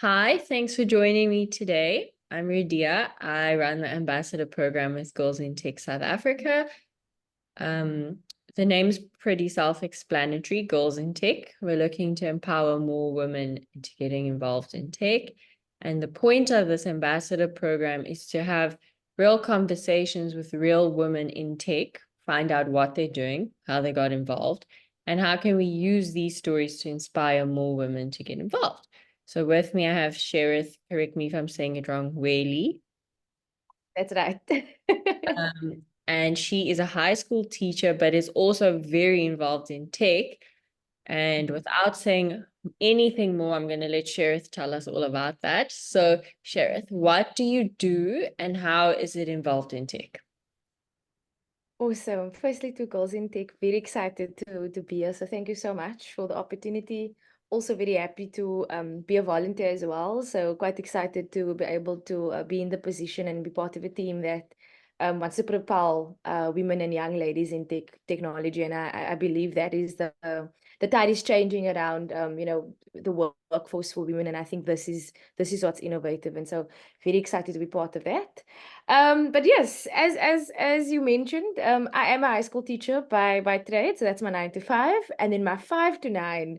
Hi, thanks for joining me today. I'm Rudia. I run the ambassador program with Girls in Tech South Africa. Um, the name's pretty self-explanatory, Girls in Tech. We're looking to empower more women into getting involved in tech. And the point of this ambassador program is to have real conversations with real women in tech, find out what they're doing, how they got involved, and how can we use these stories to inspire more women to get involved. So with me, I have Cherith, correct me if I'm saying it wrong, Wareley. That's right. And she is a high school teacher, but is also very involved in tech. And without saying anything more, I'm going to let Cherith tell us all about that. So, Cherith, what do you do and how is it involved in tech? Awesome. Firstly, to Girls in Tech, very excited to be here. So thank you so much for the opportunity. Also very happy to be a volunteer as well. So quite excited to be able to be in the position and be part of a team that wants to propel women and young ladies in technology. And I believe that is the tide is changing around the workforce for women. And I think this is what's innovative. And so very excited to be part of that. But yes, as you mentioned, I am a high school teacher by trade, so that's my 9 to 5, and then my 5 to 9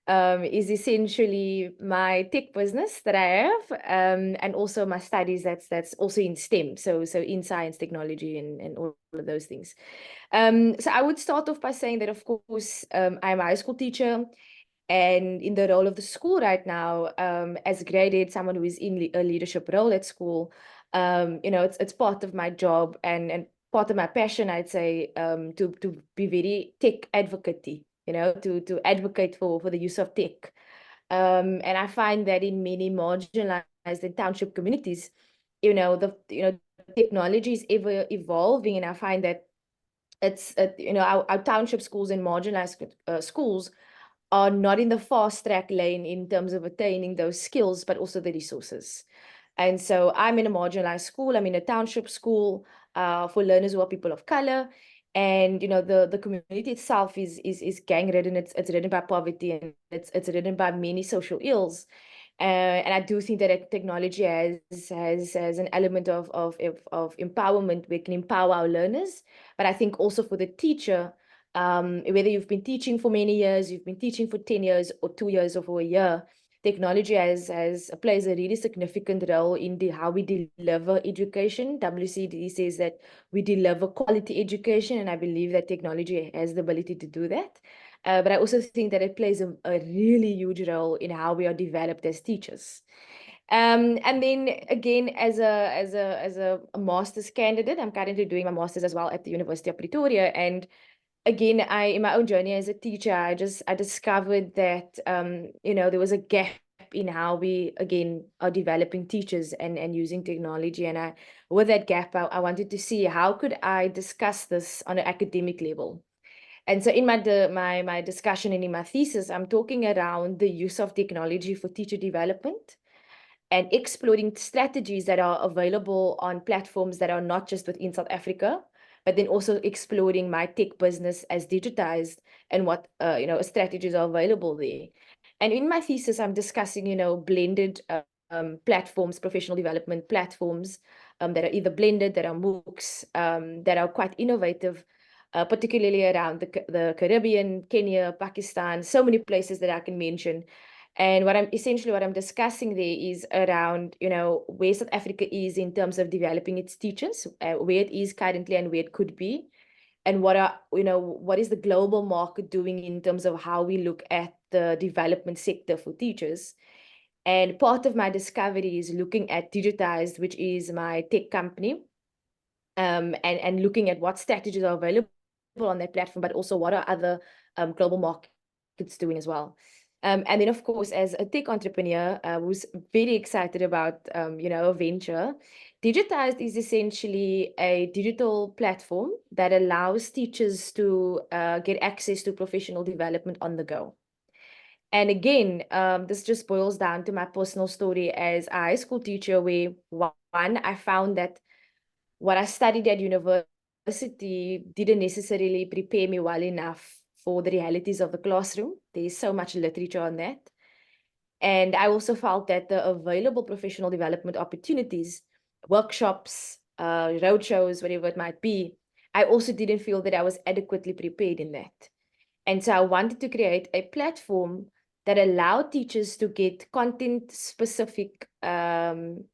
is essentially my tech business that I have, and also my studies that's also in STEM, so in science, technology, and all of those things. So I would start off by saying that, of course, I'm a high school teacher. And in the role of the school right now, as a grade 8, someone who is in a leadership role at school, it's part of my job and part of my passion, I'd say, to be very tech advocate, to advocate for the use of tech. And I find that in many marginalized and township communities, technology is ever evolving, and I find that our township schools and marginalized schools are not in the fast track lane in terms of attaining those skills, but also the resources. And so I'm in a marginalized school. I'm in a township school for learners who are people of color. And the community itself is gang ridden. It's ridden by poverty, and it's ridden by many social ills. And I do think that technology has an element of empowerment. We can empower our learners, but I think also for the teacher, whether you've been teaching for many years, you've been teaching for 10 years or 2 years or for a year, technology plays a really significant role in how we deliver education. WCD says that we deliver quality education, and I believe that technology has the ability to do that. But I also think that it plays a really huge role in how we are developed as teachers. And then again, as a master's candidate, I'm currently doing my master's as well at the University of Pretoria. And again, in my own journey as a teacher, I discovered that there was a gap in how we again are developing teachers and using technology. And with that gap, I wanted to see how could I discuss this on an academic level. And so in my discussion and in my thesis, I'm talking around the use of technology for teacher development and exploring strategies that are available on platforms that are not just within South Africa, but then also exploring my tech business as Digitisd and what strategies are available there. And in my thesis, I'm discussing blended platforms, professional development platforms that are either blended, that are MOOCs, that are quite innovative, particularly around the Caribbean, Kenya, Pakistan, so many places that I can mention. And what I'm discussing there is around, where South Africa is in terms of developing its teachers, where it is currently and where it could be, and what is the global market doing in terms of how we look at the development sector for teachers. And part of my discovery is looking at Digitisd, which is my tech company, and looking at what strategies are available on that platform, but also what are other global markets doing as well. And then, of course, as a tech entrepreneur who's very excited about, a venture, Digitisd is essentially a digital platform that allows teachers to get access to professional development on the go. And again, this just boils down to my personal story as a high school teacher, where one, I found that what I studied at university didn't necessarily prepare me well enough for the realities of the classroom. There's so much literature on that. And I also felt that the available professional development opportunities, workshops, roadshows, whatever it might be, I also didn't feel that I was adequately prepared in that. And so I wanted to create a platform that allowed teachers to get content specific, content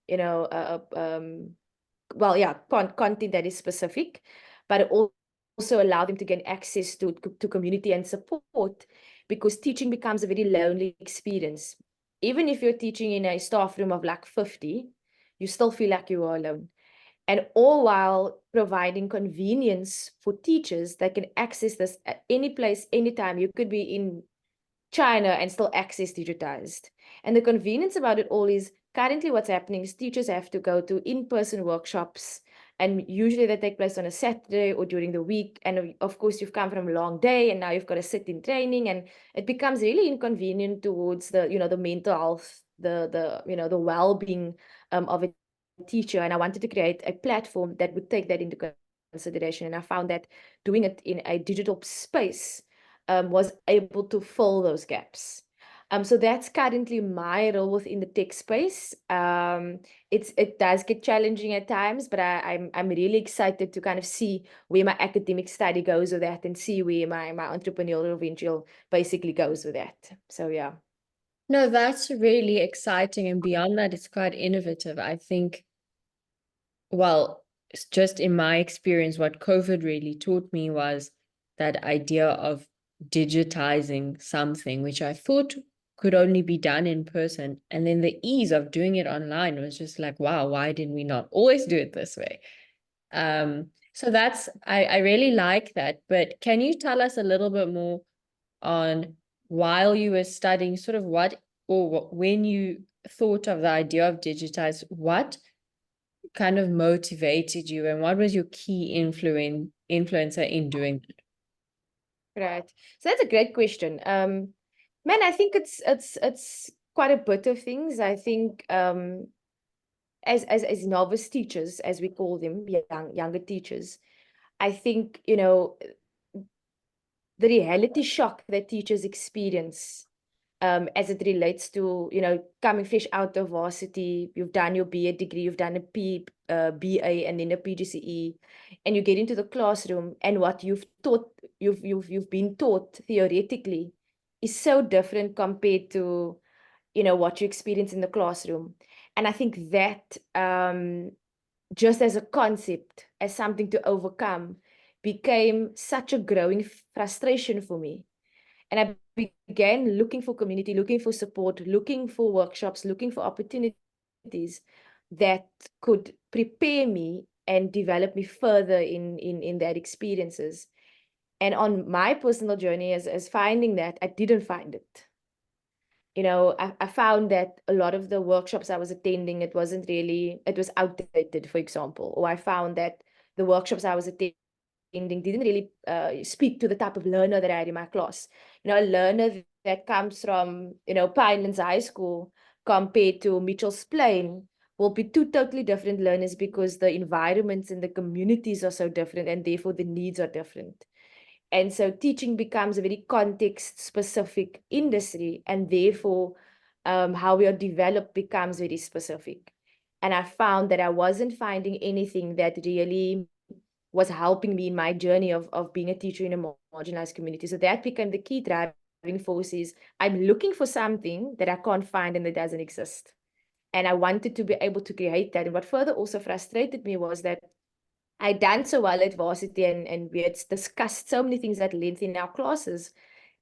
that is specific, but also allow them to gain access to community and support, because teaching becomes a very lonely experience. Even if you're teaching in a staff room of like 50, you still feel like you are alone. And all while providing convenience for teachers that can access this at any place, anytime. You could be in China and still access Digitisd. And the convenience about it all is currently what's happening is teachers have to go to in-person workshops, and usually they take place on a Saturday or during the week. And of course, you've come from a long day and now you've got to sit in training, and it becomes really inconvenient towards the, the mental health, the well-being of a teacher. And I wanted to create a platform that would take that into consideration. And I found that doing it in a digital space was able to fill those gaps. So that's currently my role within the tech space. It does get challenging at times, but I'm really excited to kind of see where my academic study goes with that, and see where my entrepreneurial venture basically goes with that. So yeah. No, that's really exciting. And beyond that, it's quite innovative. I think, well, it's just in my experience, what COVID really taught me was that idea of digitizing something, which I thought could only be done in person. And then the ease of doing it online was just like, wow, why didn't we not always do it this way? So that's, I really like that. But can you tell us a little bit more on, while you were studying, sort of when you thought of the idea of digitize, what kind of motivated you, and what was your key influencer in doing that? Right. So that's a great question. Man, I think it's quite a bit of things. I think as novice teachers, as we call them, younger teachers, I think, the reality shock that teachers experience as it relates to, coming fresh out of varsity, you've done your BA degree, you've done a BA and then a PGCE, and you get into the classroom, and what you've been taught theoretically is so different compared to, what you experience in the classroom. And I think that just as a concept, as something to overcome, became such a growing frustration for me. And I began looking for community, looking for support, looking for workshops, looking for opportunities that could prepare me and develop me further in that experiences. And on my personal journey as finding that, I didn't find it. I found that a lot of the workshops I was attending, it was outdated, for example. Or I found that the workshops I was attending didn't really speak to the type of learner that I had in my class. A learner that comes from, Pinelands High School compared to Mitchell's Plain will be two totally different learners, because the environments and the communities are so different, and therefore the needs are different. And so teaching becomes a very context-specific industry, and therefore how we are developed becomes very specific. And I found that I wasn't finding anything that really was helping me in my journey of being a teacher in a marginalized community. So that became the key driving force. Is I'm looking for something that I can't find and that doesn't exist. And I wanted to be able to create that. And what further also frustrated me was that I'd done so well at varsity, and we had discussed so many things at length in our classes,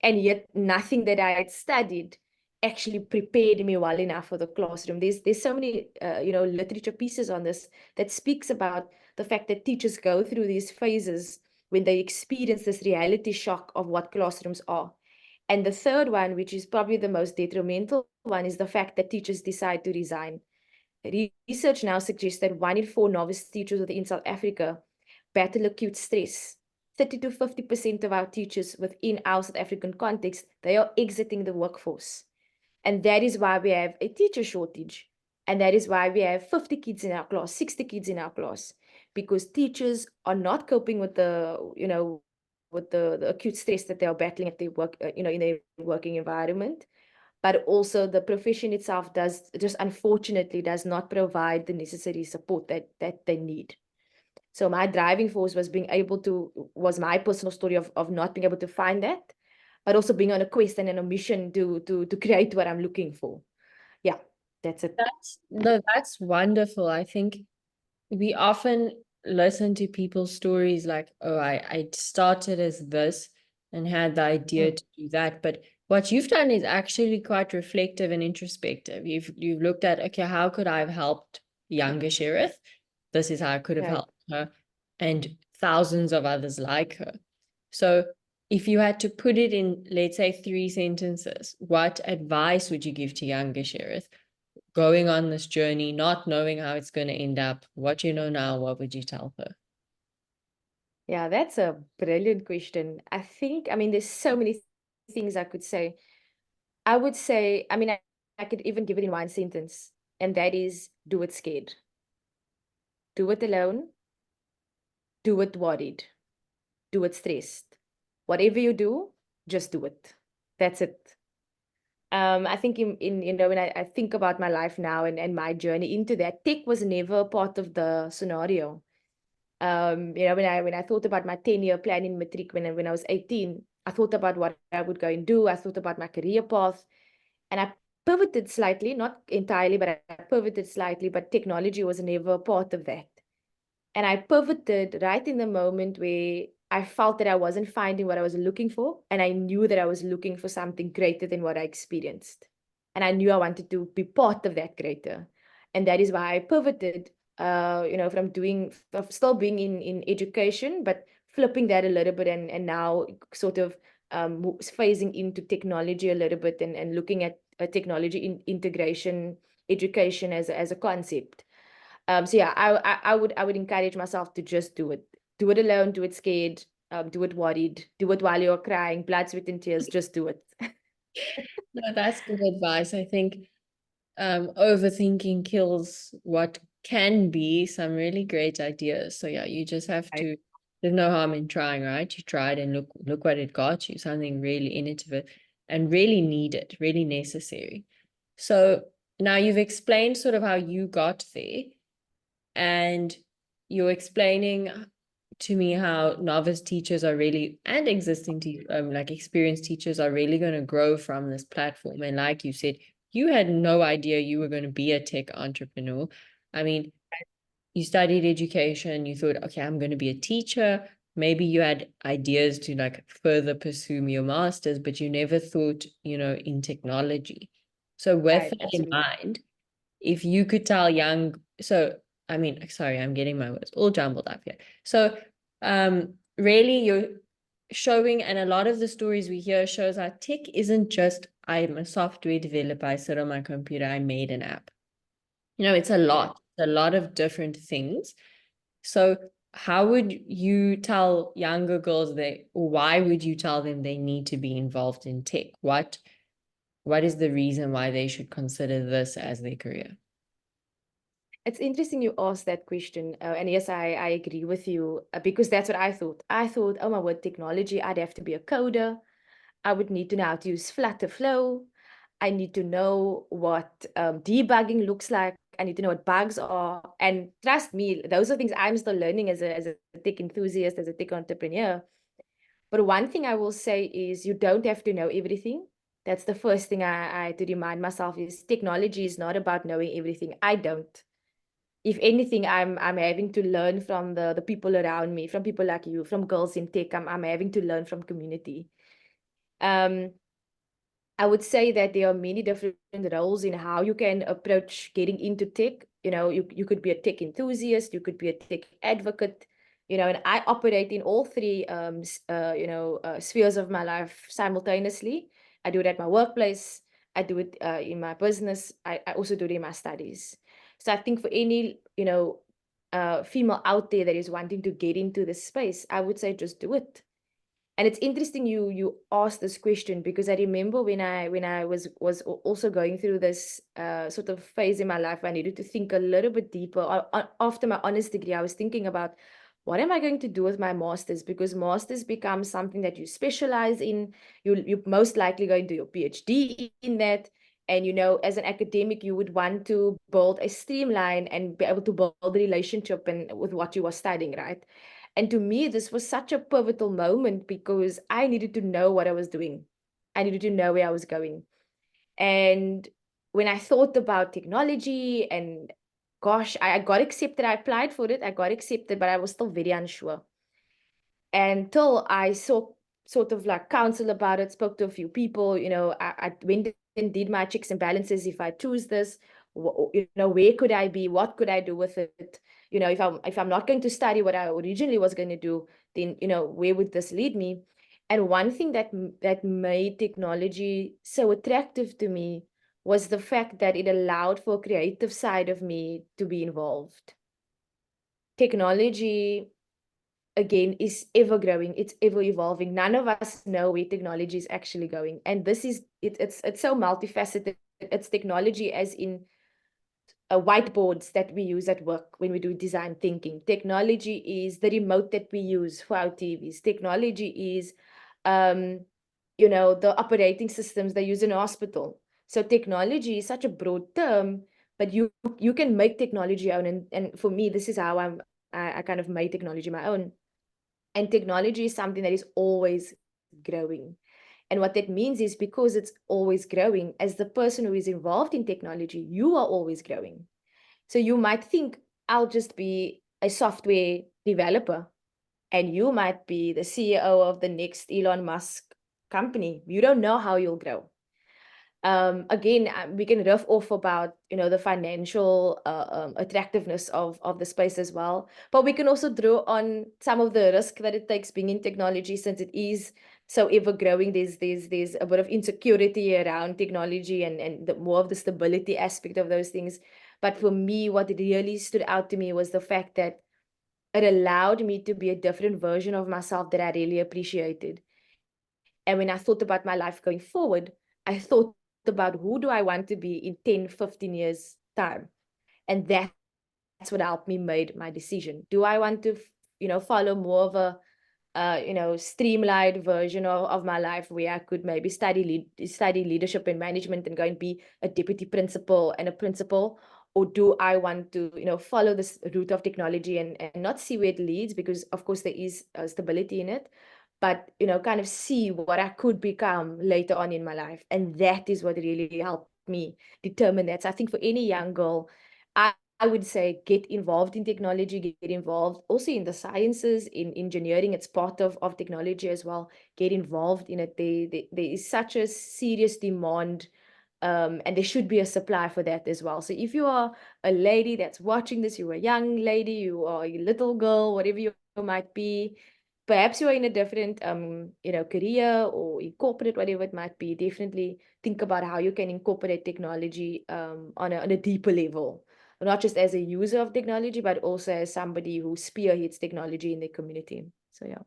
and yet nothing that I had studied actually prepared me well enough for the classroom. There's so many literature pieces on this that speaks about the fact that teachers go through these phases when they experience this reality shock of what classrooms are. And the third one, which is probably the most detrimental one, is the fact that teachers decide to resign. Research now suggests that 1 in 4 novice teachers within South Africa battle acute stress. 30 to 50% of our teachers within our South African context, they are exiting the workforce. And that is why we have a teacher shortage. And that is why we have 50 kids in our class, 60 kids in our class, because teachers are not coping with the acute stress that they are battling at their work, in their working environment. but also the profession itself just unfortunately does not provide the necessary support that they need. So my driving force was was my personal story of not being able to find that, but also being on a quest and on a mission to create what I'm looking for. Yeah, that's it. That's wonderful. I think we often listen to people's stories like, oh, I started as this and had the idea Mm, to do that. But what you've done is actually quite reflective and introspective. You've looked at, okay, how could I have helped younger Cherith? This is how I could have right. helped her and thousands of others like her. So if you had to put it in, let's say, 3 sentences, what advice would you give to younger Cherith going on this journey, not knowing how it's going to end up? What you know now, what would you tell her? Yeah, that's a brilliant question. I mean, there's so many things I could say. I would say, I could even give it in one sentence, and that is do it scared. Do it alone. Do it worried. Do it stressed. Whatever you do, just do it. That's it. I think when I think about my life now and my journey into that, tech was never part of the scenario. When I thought about my 10-year plan in matric when I was 18, I thought about what I would go and do. I thought about my career path, and I pivoted slightly, not entirely, but I pivoted slightly. But technology was never part of that. And I pivoted right in the moment where I felt that I wasn't finding what I was looking for. And I knew that I was looking for something greater than what I experienced. And I knew I wanted to be part of that greater. And that is why I pivoted, from still being in education, but flipping that a little bit and now sort of phasing into technology a little bit and looking at technology integration education as a concept. So yeah, I would encourage myself to just do it. Do it alone, do it scared, do it worried, do it while you're crying, blood, sweat, and tears, just do it. No, that's good advice. I think overthinking kills what can be some really great ideas. So yeah, you just have Right. to, there's no harm in trying, right? You tried and look what it got you, something really innovative and really needed, really necessary. So now you've explained sort of how you got there, and you're explaining to me how novice teachers are really, and existing like experienced teachers are really going to grow from this platform. And like you said, you had no idea you were going to be a tech entrepreneur. I mean, you studied education, you thought, okay, I'm going to be a teacher. Maybe you had ideas to like further pursue your master's, but you never thought, in technology. So with Right, that in absolutely. mind, if you could tell so I mean, sorry, I'm getting my words all jumbled up here. So really you're showing, and a lot of the stories we hear shows how tech isn't just, I'm a software developer, I sit on my computer, I made an app. It's Right. a lot of different things. So how would you tell younger girls or why would you tell them they need to be involved in tech? What is the reason why they should consider this as their career? It's interesting you asked that question. And yes, I agree with you because that's what I thought. I thought, oh my word, technology, I'd have to be a coder. I would need to know how to use Flutter Flow. I need to know what debugging looks like. I need to know what bugs are. And trust me, those are things I'm still learning as a tech enthusiast, as a tech entrepreneur. But one thing I will say is you don't have to know everything. That's the first thing I to remind myself is technology is not about knowing everything. I don't. If anything, I'm having to learn from the people around me, from people like you, from girls in tech. I'm having to learn from community. Um, I would say that there are many different roles in how you can approach getting into tech. You could be a tech enthusiast, you could be a tech advocate, and I operate in all three spheres of my life simultaneously. I do it at my workplace, I do it in my business, I also do it in my studies. So I think for any, female out there that is wanting to get into this space, I would say just do it. And it's interesting you asked this question because I remember when I was also going through this sort of phase in my life where I needed to think a little bit deeper. After my honors degree, I was thinking about what am I going to do with my master's? Because master's becomes something that you specialize in. You're most likely going to do your PhD in that. And, as an academic, you would want to build a streamline and be able to build a relationship with what you are studying, right? And to me, this was such a pivotal moment because I needed to know what I was doing. I needed to know where I was going. And when I thought about technology and gosh, I got accepted. I applied for it. I got accepted, but I was still very unsure. Until I sort of like counsel about it, spoke to a few people, I went and did my checks and balances. If I choose this, where could I be? What could I do with it? If I'm not going to study what I originally was going to do, then, where would this lead me? And one thing that made technology so attractive to me was the fact that it allowed for a creative side of me to be involved. Technology, again, is ever growing. It's ever evolving. None of us know where technology is actually going. And this is, it's so multifaceted. It's technology as in whiteboards that we use at work when we do design thinking. Technology is the remote that we use for our TVs. Technology is, the operating systems they use in a hospital. So technology is such a broad term, but you can make technology your own. And for me, this is how I kind of made technology my own. And technology is something that is always growing. And what that means is because it's always growing, as the person who is involved in technology, you are always growing. So you might think, I'll just be a software developer, and you might be the CEO of the next Elon Musk company. You don't know how you'll grow. Again, we can riff off about, the financial attractiveness of the space as well. But we can also draw on some of the risk that it takes being in technology, since it is so ever growing. There's a bit of insecurity around technology and more of the stability aspect of those things. But for me, what really stood out to me was the fact that it allowed me to be a different version of myself that I really appreciated. And when I thought about my life going forward, I thought about who do I want to be in 10, 15 years time. And that's what helped me made my decision. Do I want to, follow more of a, streamlined version of my life where I could maybe study leadership and management and go and be a deputy principal and a principal? Or do I want to, follow this route of technology and not see where it leads, because of course there is stability in it, but, kind of see what I could become later on in my life. And that is what really helped me determine that. So I think for any young girl, I would say get involved in technology, get involved also in the sciences, in engineering. It's part of technology as well. Get involved in it. There is such a serious demand, and there should be a supply for that as well. So if you are a lady that's watching this, you're a young lady, you are a little girl, whatever you might be, perhaps you are in a different, career or in corporate, whatever it might be, definitely think about how you can incorporate technology on a deeper level, not just as a user of technology, but also as somebody who spearheads technology in their community. So, yeah.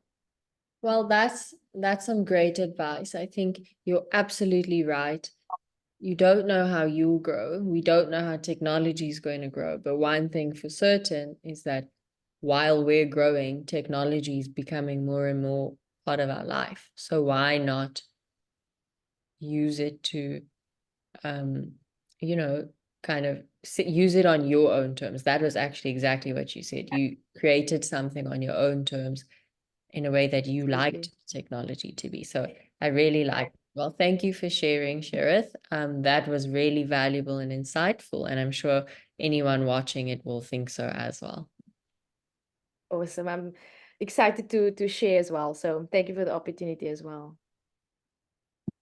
Well, that's some great advice. I think you're absolutely right. You don't know how you'll grow. We don't know how technology is going to grow. But one thing for certain is that while we're growing, technology is becoming more and more part of our life. So why not use it to, kind of use it on your own terms? That was actually exactly what you said. You created something on your own terms in a way that you liked technology to be. So I really like. Well, thank you for sharing, Cherith. That was really valuable and insightful, and I'm sure anyone watching it will think so as well. Awesome. I'm excited to share as well. So thank you for the opportunity as well.